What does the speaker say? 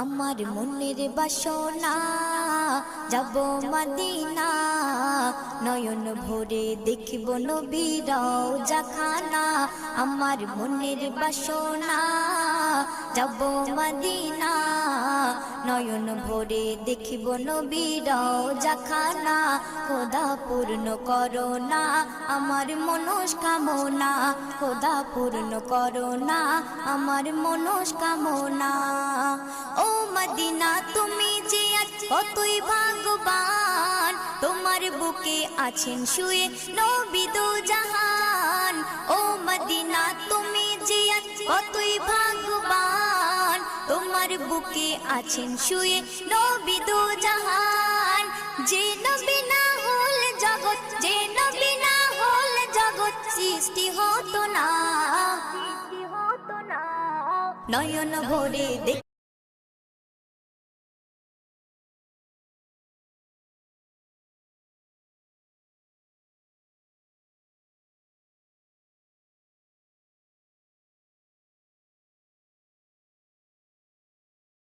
আমার মনের বাসনা যাব মদিনা, নয়ন ভরে দেখিব নবীর রওজা খানা। আমার মনের বাসনা যাব মদিনা, নয়ন ভরে দেখিব নবীর রওজা খানা। খোদা পূর্ণ করো না আমার মনস্কামনা, খোদা পূর্ণ করো না আমার মনস্কামনা। ও মদিনা তুমি যে কতই ভাগ্যবান, তোমার বুকে আছেন শুয়ে নবী দো জাহান। ও মদিনা তুমি যে কতই ভাগ্যবান, তোমার বুকে আছেন শুয়ে নবী দো জাহান। যে নবী না হল জগৎ, যে নবী না হল জগৎ সৃষ্টি হতো না। নয়ন ভরে